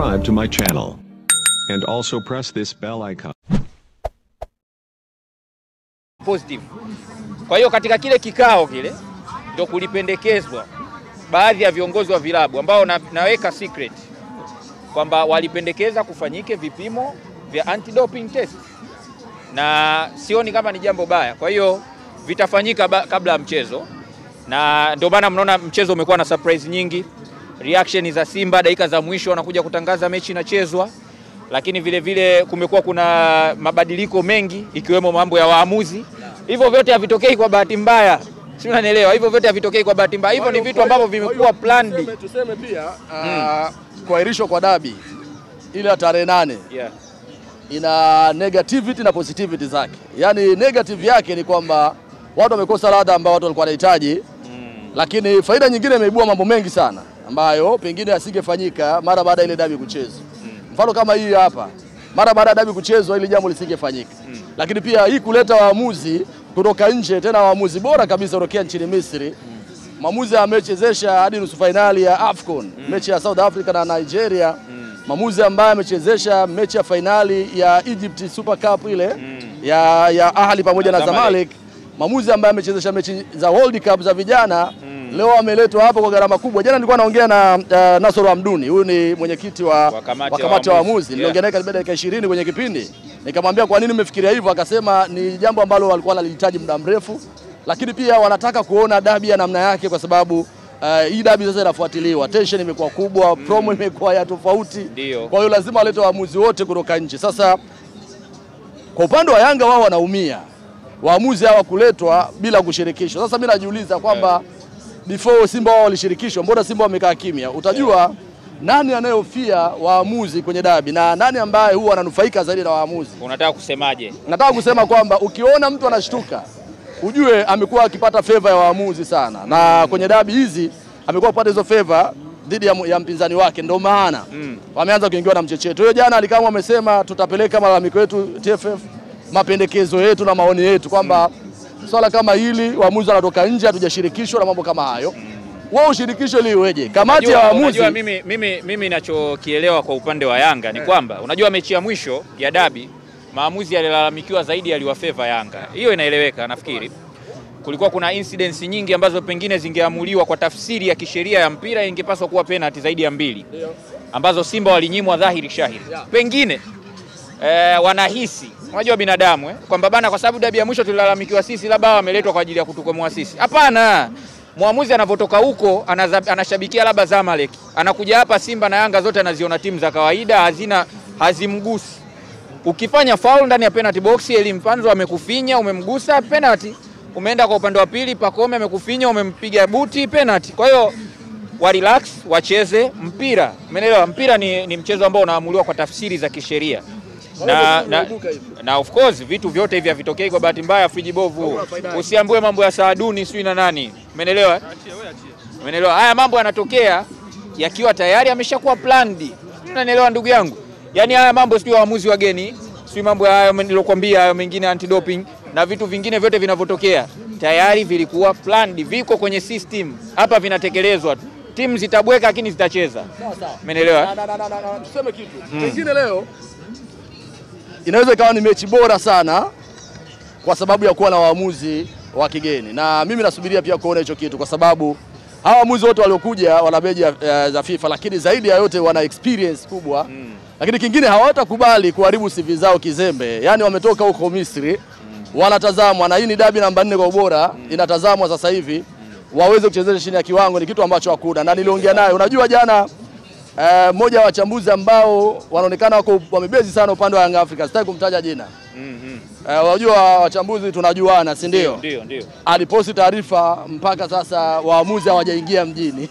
subscribe to my channel. And also press this bell icon. Positive. Kwa hiyo katika kile kikao kile ndio kulipendekezwa baadhi ya viongozi wa vilabu ambao naweka secret kwamba walipendekeza kufanyike vipimo vya anti-doping test, na sioni kama ni jambo baya. Kwa hiyo vitafanyika kabla ya mchezo, na ndio maana mnaona mchezo umekuwa na surprise nyingi. Reaction za Simba dakika za mwisho wanakuja kutangaza mechi inachezwa, lakini vile vile kumekuwa kuna mabadiliko mengi ikiwemo mambo ya waamuzi. Hivyo vyote havitokei kwa bahati mbaya. Si unanielewa? Hivyo vyote havitokei kwa bahati mbaya. Hivyo ni vitu ambavyo vimekuwa planned. Tuseme pia kuahirishwa kwa dabi ile tarehe 8. Yeah. Ina negativity na positivity zake. Yaani negative yake ni kwamba watu wamekosa ladha ambao watu walikuwa wanahitaji. Lakini faida nyingine imeibua mambo mengi sana ambayo pengine asingefanyika mara baada ile dabi kuchezwa. Mfano kama hii hapa, mara baada ya dabi kuchezwa ile jambo lisingefanyika. Lakini pia hii kuleta waamuzi kutoka nje, tena waamuzi bora kabisa kutokea nchini Misri. Maamuzi amechezesha hadi nusu finali ya AFCON, mechi ya South Africa na Nigeria. Maamuzi ambaye amechezesha mechi ya finali ya Egypt Super Cup ile ya Ahli pamoja na Zamalek. Maamuzi ambaye amechezesha mechi za World Cup za vijana. Leo ameletwa hapo kwa gharama kubwa. Jana nilikuwa naongea na Nasoro Hamduni, huyu ni mwenyekiti wa kamati ya waamuzi. Niliongea naye karibu dakika 20 kwenye kipindi. Nikamwambia kwa nini umefikiria hivyo, akasema ni jambo ambalo walikuwa wanalihitaji muda mrefu, lakini pia wanataka kuona dabi ya namna yake kwa sababu hii dabi sasa inafuatiliwa. Tension imekuwa kubwa, promo imekuwa ya tofauti. Kwa hiyo lazima walete waamuzi wote kutoka nje. Sasa kwa upande wa Yanga wao wanaumia. Waamuzi hawa kuletwa bila kushirikishwa. Sasa mimi najiuliza kwamba before Simba wao walishirikishwa, mbona Simba wamekaa kimya? Utajua nani anayehofia waamuzi kwenye dabi na nani ambaye huwa ananufaika zaidi na waamuzi. Unataka kusemaje? Nataka kusema kwamba ukiona mtu anashtuka, ujue amekuwa akipata favor ya waamuzi sana. Na kwenye dabi hizi amekuwa akipata hizo favor dhidi ya mpinzani wake, ndio maana wameanza kuingiwa na mchecheto. Hiyo jana alikamwa amesema tutapeleka malalamiko yetu TFF, mapendekezo yetu na maoni yetu kwamba swala kama hili waamuzi wanatoka nje, hatujashirikishwa na mambo kama hayo. Wao ushirikisho liweje? Kamati ya waamuzi. Unajua mimi ninachokielewa kwa upande wa Yanga ni kwamba unajua mechi ya mwisho ya dabi maamuzi yalilalamikiwa zaidi yaliwafeva Yanga. Hiyo inaeleweka nafikiri. Kulikuwa kuna incidents nyingi ambazo pengine zingeamuliwa kwa tafsiri ya kisheria ya mpira, ingepaswa kuwa penalty zaidi ya 2. Ambazo Simba walinyimwa dhahiri shahiri. Pengine wanahisi, unajua binadamu kwamba bana kwa sababu dabi ya mwisho tulilalamikiwa sisi, labda wameletwa kwa ajili ya kutukomoa sisi. Hapana. Muamuzi anapotoka huko anashabikia labda Zamalek, anakuja hapa Simba na Yanga zote anaziona timu za kawaida, hazimgusi. Ukifanya foul ndani ya penalty box, Elimpanzo amekufinya, umemgusa, penalty. Umeenda kwa upande wa pili, Pacome amekufinya, umempiga buti, penalty. Kwa hiyo wa relax, wacheze mpira. Umeelewa? Mpira ni mchezo ambao unaamuliwa kwa tafsiri za kisheria. Na of course vitu vyote hivi havitokei kwa bahati mbaya. Friji bovu, usiambue mambo ya Saaduni sio na nani. Umeelewa? Umeelewa? Haya mambo yanatokea yakiwa tayari ameshakuwa planned. Unanielewa ndugu yangu? Yaani haya mambo sio waamuzi wageni, sio mambo hayo nilokuambia, hayo mengine anti doping na vitu vingine vyote vinavyotokea tayari vilikuwa planned, viko kwenye system. Hapa vinatekelezwa tu. Timu zitabweka lakini zitacheza. Sawa. Umeelewa? Tuseme kitu. Pengine leo inaweza ikawa ni mechi bora sana kwa sababu ya kuwa na waamuzi wa kigeni. Na mimi nasubiria pia kuona hicho kitu kwa sababu hawa waamuzi wote waliokuja wana beji za FIFA, lakini zaidi ya yote wana experience kubwa. Lakini kingine hawatakubali kuharibu CV zao kizembe. Yaani wametoka huko Misri, wanatazamwa na hii ni dabi namba 4 kwa ubora, inatazamwa sasa hivi. Waweze kuchezesha chini ya kiwango ni kitu ambacho hakuna. Na niliongea naye, unajua jana mmoja wa wachambuzi ambao wanaonekana wako wamebezi sana upande wa Young Africa, sitaki kumtaja jina. Unajua wachambuzi tunajuana, si ndio? Ndio. Aliposti taarifa mpaka sasa waamuzi hawajaingia mjini.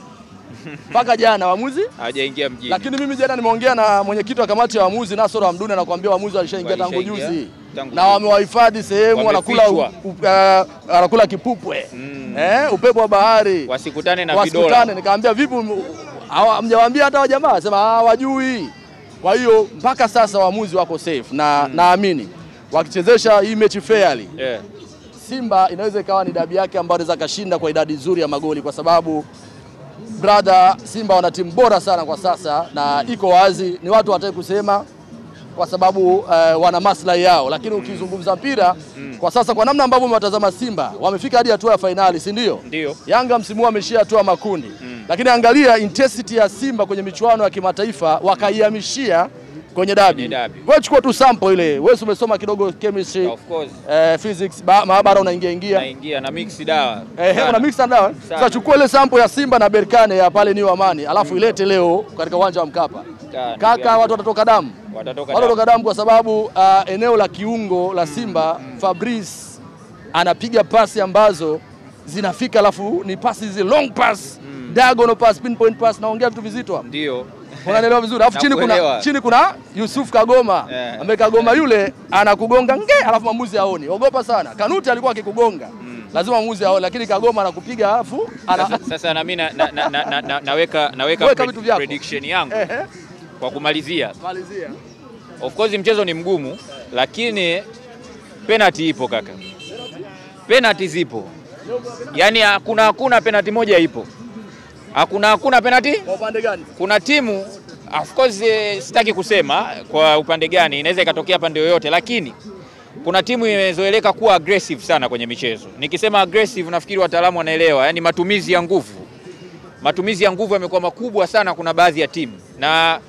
Mpaka jana waamuzi hawajaingia mjini. Lakini mimi jana nimeongea na mwenyekiti wa kamati ya waamuzi Nasoro Hamduni, anakuambia waamuzi walishaingia tangu juzi. Na wamewahifadhi sehemu, wanakula kipupwe. Upepo wa bahari. Wasikutane na vidola. Nikamwambia vipi hamjawaambia hata wajamaa? Sema hawajui. Kwa hiyo mpaka sasa waamuzi wako safe na naamini wakichezesha hii mechi fairly. Simba inaweza ikawa ni dabi yake ambayo anaweza kashinda kwa idadi nzuri ya magoli kwa sababu brother, Simba wana timu bora sana kwa sasa na iko wazi, ni watu wataki kusema kwa sababu wana maslahi yao, lakini ukizungumza mpira kwa sasa, kwa namna ambavyo umetazama Simba wamefika hadi hatua ya finali, si ndio? Ndio. Yanga msimu ameshia hatua makundi. Lakini angalia intensity ya Simba kwenye michuano ya kimataifa wakaihamishia kwenye dabi. Wewe chukua tu sample ile. Wewe umesoma kidogo chemistry, of course, physics, maabara unaingia na mix dawa. Una mix dawa. Sasa chukua ile sample ya Simba na Berkane ya pale New Amani, alafu ilete leo katika uwanja wa Mkapa. Kaka, watu watatoka damu. Watatoka damu kwa sababu eneo la kiungo la Simba Fabrice anapiga pasi ambazo zinafika, alafu ni pasi hizi long pass, diagonal pass, pinpoint pass, naongea vitu vizito hapo. Ndio. Unaelewa vizuri. Alafu chini kuna Yusuf Kagoma. Ambaye Kagoma yule anakugonga alafu mwamuzi haoni. Ogopa sana. Kanuti alikuwa akikugonga. Lazima mwamuzi haoni, lakini Kagoma anakupiga alafu sasa na mimi naweka prediction yangu. Kwa kumalizia. Of course mchezo ni mgumu, lakini penalty ipo kaka. Penalty zipo. Yaani hakuna penalty moja ipo. Hakuna penalty? Kwa upande gani? Kuna timu, of course sitaki kusema kwa upande gani, inaweza ikatokea pande yoyote, lakini kuna timu imezoeleka kuwa aggressive sana kwenye michezo. Nikisema aggressive nafikiri wataalamu wanaelewa, yani matumizi ya nguvu. Matumizi ya nguvu yamekuwa makubwa sana kuna baadhi ya timu. Na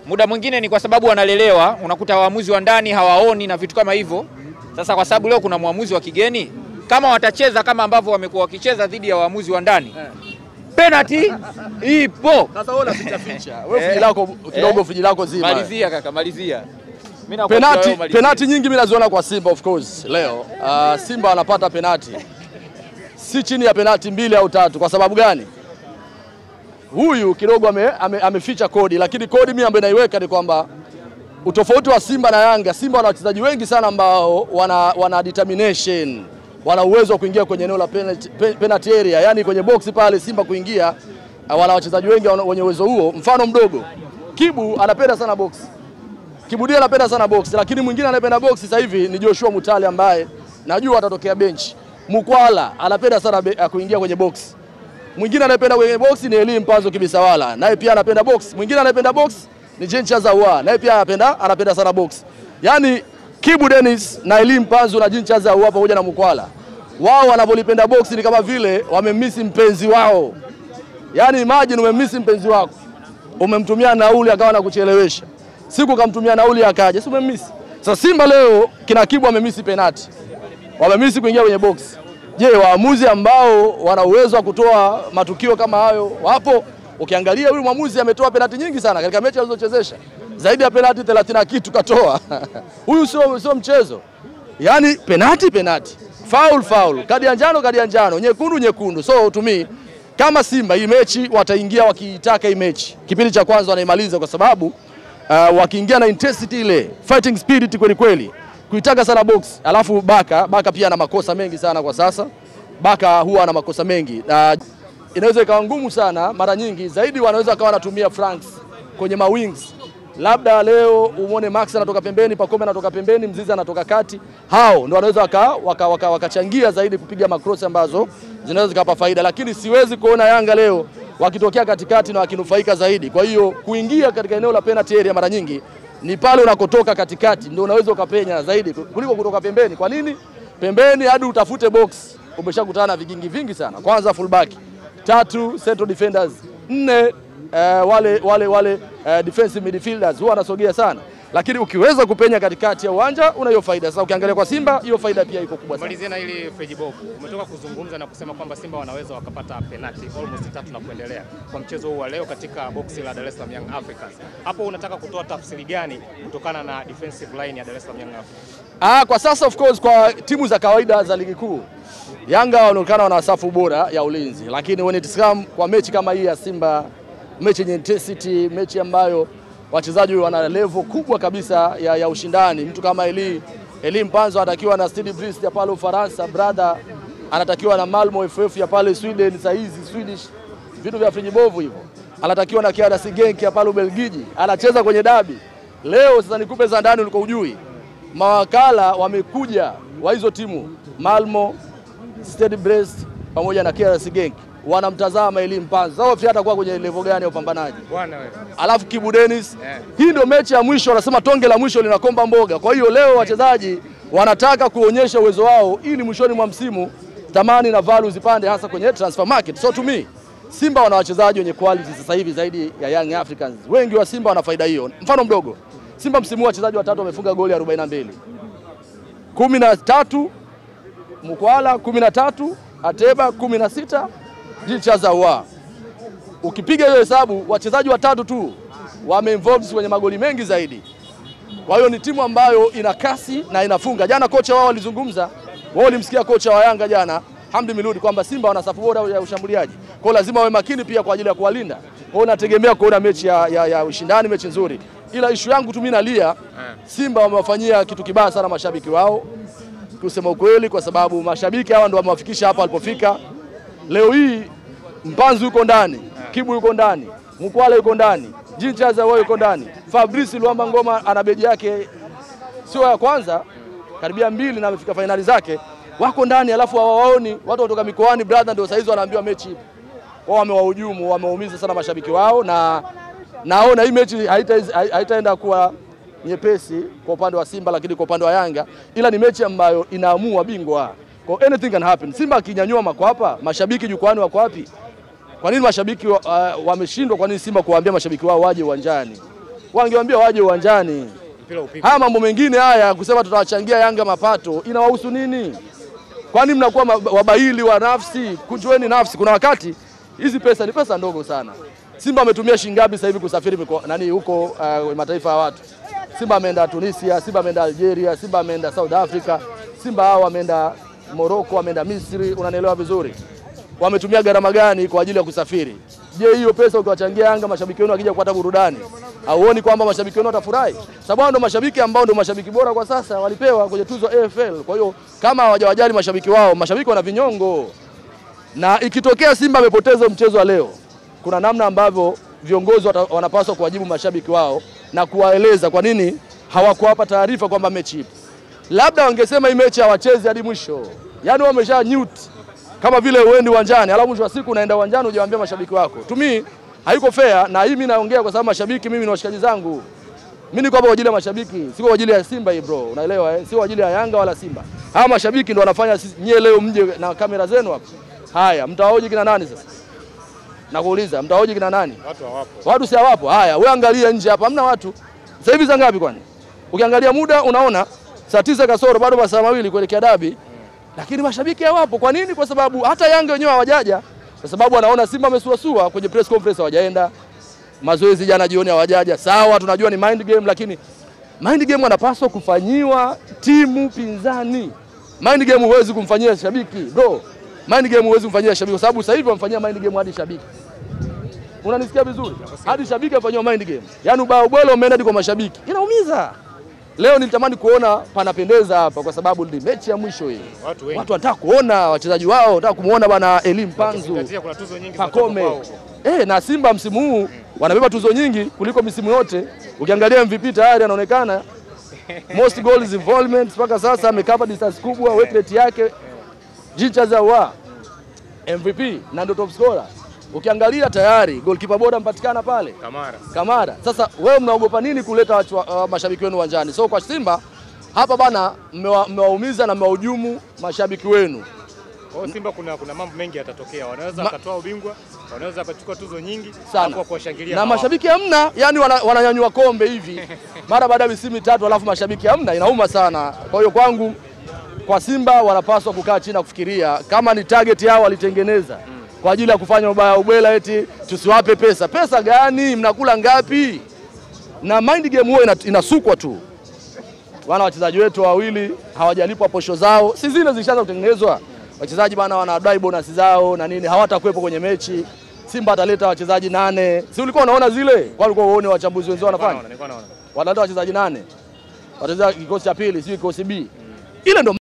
muda mwingine ni kwa sababu wanalelewa, unakuta waamuzi wa ndani hawaoni na vitu kama hivyo. Sasa kwa sababu leo kuna muamuzi wa kigeni, kama watacheza kama ambavyo wamekuwa wakicheza dhidi ya waamuzi wa ndani, penalty ipo. Sasa wewe unaficha. Wewe fiji lako kidogo, fiji lako zima. Malizia kaka, malizia. Penalty nyingi mimi naziona kwa Simba of course leo. Simba wanapata penalty si chini ya penalty 2 au 3. Kwa sababu gani? Huyu kidogo ameficha kodi, lakini kodi mimi ambayo naiweka ni kwamba utofauti wa Simba na Yanga, Simba wana wachezaji wengi sana ambao wana determination, wana uwezo wa kuingia kwenye eneo la penalty area, yani kwenye box pale Simba kuingia, wana wachezaji wengi wenye uwezo huo. Mfano mdogo, Kibu anapenda sana box. Kibudia anapenda sana box, lakini mwingine anapenda box sasa hivi ni Joshua Mutale ambaye najua atatokea bench. Mukwala anapenda sana kuingia kwenye box. Mwingine anapenda kwenye box ni Elie Mpanzo Kibisawala, naye pia anapenda box. Mwingine anapenda box ni Jean Chazawa, naye pia anapenda sana box. Yaani Kibu Dennis na Elie Mpanzo na Jean Chazawa pamoja na Mukwala, wao wanapolipenda box ni kama vile wamemisi mpenzi wao. Yaani imagine umemisi mpenzi wako, umemtumia nauli akawa anakuchelewesha, siku kamtumia nauli akaja, si umemisi. Sasa Simba leo kina Kibu wamemisi penalty, wamemisi kuingia kwenye box. Je, waamuzi ambao wana uwezo wa kutoa matukio kama hayo wapo? Ukiangalia huyu mwamuzi ametoa penalty nyingi sana katika mechi alizochezesha, zaidi ya penalty 30 na kitu katoa. Huyu sio mchezo. Yaani penalty, foul, kadi ya njano, nyekundu. So to me, kama Simba hii mechi wataingia wakiitaka hii mechi, kipindi cha kwanza wanaimaliza kwa sababu wakiingia na intensity ile, fighting spirit kweli, kuitaka sana box. Alafu Baka pia ana makosa mengi sana kwa sasa. Baka huwa ana makosa mengi na inaweza ikawa ngumu sana mara nyingi. Zaidi wanaweza kawa wanatumia Franks kwenye mawings. Labda leo uone Max anatoka pembeni, Pacome anatoka pembeni, Mzizi anatoka kati. Hao ndio wanaweza wakachangia zaidi kupiga makrosi ambazo zinaweza zikapa faida, lakini siwezi kuona Yanga leo wakitokea katikati na wakinufaika zaidi. Kwa hiyo kuingia katika eneo la penalty area mara nyingi ni pale unakotoka katikati ndio unaweza ukapenya zaidi kuliko kutoka pembeni. Kwa nini? Pembeni hadi utafute box umeshakutana na vigingi vingi sana. Kwanza fullback, 3 central defenders, 4 wale defensive midfielders huwa wanasogea sana. Lakini ukiweza kupenya katikati ya uwanja una hiyo faida. Sasa ukiangalia kwa Simba hiyo faida pia iko kubwa sana. Malizia na ile Freddy Bob. Umetoka kuzungumza na kusema kwamba Simba wanaweza wakapata penalty almost 3 na kuendelea kwa mchezo huu wa leo katika boxi la Dar es Salaam Young Africans. Hapo unataka kutoa tafsiri gani kutokana na defensive line ya Dar es Salaam Young Africans? Kwa sasa of course kwa timu za kawaida za ligi kuu, Yanga wanaonekana wana safu bora ya ulinzi, lakini when it comes kwa mechi kama hii ya Simba, mechi yenye intensity, mechi ambayo wachezaji wana level kubwa kabisa ya ushindani, mtu kama Elie Mpanzo anatakiwa na Stade Brest ya pale Ufaransa, brother anatakiwa na Malmo FF ya pale Sweden, saizi Swedish vitu vya friji bovu hivyo, anatakiwa na KRC Genk ya pale Ubelgiji, anacheza kwenye dabi leo. Sasa nikupe za ndani uliko ujui, mawakala wamekuja wa hizo timu Malmo, Stade Brest pamoja na KRC Genk, wanamtazama Elie Mpanzu. Sasa Hofi atakuwa kwenye level gani ya upambanaji? Bwana wewe. Alafu Kibu Dennis. Hii ndio mechi ya mwisho, wanasema tonge la mwisho linakomba mboga. Kwa hiyo leo wachezaji wanataka kuonyesha uwezo wao ili mwishoni mwa msimu thamani na value zipande hasa kwenye transfer market. So to me, Simba wana wachezaji wenye quality sasa hivi zaidi ya Young Africans. Wengi wa Simba wana faida hiyo. Mfano mdogo, Simba msimu wachezaji watatu wamefunga goli 42. 13 Mukwala, 13 Ateba, 16 Jichazawa. Ukipiga hiyo hesabu, wachezaji watatu tu wameinvolve kwenye magoli mengi zaidi. Kwa hiyo ni timu ambayo ina kasi na inafunga. Jana kocha wao alizungumza, wao walimsikia kocha wa Yanga jana, Hamdi Miludi, kwamba Simba wana safu bora ya ushambuliaji. Kwa hiyo lazima wawe makini pia kwa ajili ya kuwalinda. Kwa hiyo nategemea kuona mechi ya ushindani, mechi nzuri. Ila issue yangu tu mimi nalia, Simba wamewafanyia kitu kibaya sana mashabiki wao. Kusema ukweli, kwa sababu mashabiki hawa ndio wamewafikisha hapa walipofika. Leo hii Mpanzu yuko ndani, Kibu yuko ndani, Mukwala yuko ndani, Jinchaza wao yuko ndani. Fabrice Luamba Ngoma ana beji yake sio ya kwanza, karibia 2 na amefika finali zake. Wako ndani, alafu hawaoni watu kutoka mikoani brother, ndio saizi wanaambiwa mechi ipo. Wao wamewahujumu, wameumiza sana mashabiki wao, na naona hii mechi haitaenda kuwa nyepesi kwa upande wa Simba, lakini kwa upande wa Yanga, ila ni mechi ambayo inaamua bingwa. Kwa anything can happen. Simba akinyanyua makwapa, mashabiki jukwani wako wapi? Kwa nini mashabiki wameshindwa? Kwa nini Simba kuwaambia mashabiki wao waje uwanjani? Wangewaambia waje uwanjani. Haya mambo mengine haya kusema tutawachangia Yanga mapato, inawahusu nini? Kwa nini mnakuwa wabaili wa nafsi? Kujueni nafsi. Kuna wakati hizi pesa ni pesa ndogo sana. Simba ametumia shingapi sasa hivi kusafiri huko mataifa ya watu? Simba ameenda Tunisia, Simba ameenda Algeria, Simba ameenda South Africa, Simba hao wameenda Morocco, wameenda Misri, unanielewa vizuri. Wametumia gharama gani kwa ajili ya kusafiri? Je, hiyo pesa ukiwachangia Yanga mashabiki wenu wakija kupata burudani, hauoni kwamba mashabiki wenu watafurahi? Sababu ndio mashabiki ambao ndio mashabiki bora kwa sasa, walipewa kwenye tuzo AFL. Kwa hiyo kama hawajawajali mashabiki wao, mashabiki wana vinyongo. Na ikitokea Simba amepoteza mchezo wa leo, kuna namna ambavyo viongozi wanapaswa kuwajibu mashabiki wao na kuwaeleza kwa nini hawakuwapa taarifa kwamba mechi ipo. Labda wangesema hii mechi hawachezi hadi mwisho. Yaani wamesha newt kama vile uendi uwanjani, alafu mwisho wa siku unaenda uwanjani hujawaambia mashabiki wako. To me haiko fair, na hii mimi naongea kwa sababu mashabiki mimi ni washikaji zangu. Mimi niko hapa kwa ajili ya mashabiki, siko kwa ajili ya Simba hii bro. Unaelewa Sio kwa ajili ya Yanga wala Simba. Hawa mashabiki ndio wanafanya nyie leo mje na kamera zenu hapa. Haya, mtawahoji kina nani sasa? Nakuuliza, mtahoji kina nani? Watu hawapo. Watu si hawapo. Haya, wewe angalia nje hapa, hamna watu. Sasa hivi saa ngapi kwani? Ukiangalia muda unaona saa 9 kasoro, bado masaa 2 kuelekea dabi. Lakini mashabiki hawapo. Kwa nini? Kwa sababu hata Yanga wenyewe hawajaja. Kwa sababu wanaona Simba amesuasua kwenye press conference hawajaenda. Mazoezi jana jioni hawajaja. Sawa, tunajua ni mind game, lakini mind game wanapaswa kufanyiwa timu pinzani. Mind game huwezi kumfanyia shabiki, bro. Mind game huwezi kumfanyia shabiki kwa sababu sasa hivi wamfanyia mind game hadi shabiki. Unanisikia vizuri? Hadi shabiki afanywa mind game. Yaani ubao bwelo umeenda hadi kwa mashabiki. Inaumiza. Leo nilitamani kuona panapendeza hapa kwa sababu ni mechi ya mwisho hii. Watu wanataka kuona wachezaji wao, wanataka kumuona bwana Elie Mpanzu. Kuna tuzo nyingi Pakome. Na Simba msimu huu wanabeba tuzo nyingi kuliko misimu yote. Ukiangalia MVP tayari anaonekana most goals involvement mpaka sasa, amecover distance kubwa, weight rate yake Jinchazawa MVP na ndio top scorer. Ukiangalia tayari goalkeeper bora mpatikana pale Kamara. Sasa wewe mnaogopa nini kuleta mashabiki wenu uwanjani? So kwa Simba hapa bana mmewaumiza na mmewahujumu mashabiki wenu. Kwa Simba kuna mambo mengi yatatokea. Wanaweza wakatoa ubingwa, wanaweza wakachukua tuzo nyingi hapo kuwashangilia. Na mashabiki hamna, yani wananyanyua kombe hivi mara baada ya misimu 3 alafu mashabiki hamna, inauma sana. Kwa hiyo kwangu kwa Simba wanapaswa kukaa chini na kufikiria kama ni target yao walitengeneza kwa ajili ya kufanya ubaya ubwela eti tusiwape pesa. Pesa gani? Mnakula ngapi? Na mind game huwa inasukwa tu. Wana wachezaji wetu wawili hawajalipwa posho zao. Si zile zilishaanza kutengenezwa. Wachezaji bana wanadai bonus zao na nini, hawatakuepo kwenye mechi. Simba ataleta wachezaji 8. Si ulikuwa unaona zile? Kwa ulikuwa uone wachambuzi wenzao wanafanya. Wanaleta wachezaji 8. Watacheza kikosi cha pili, si kikosi B. Ile ndo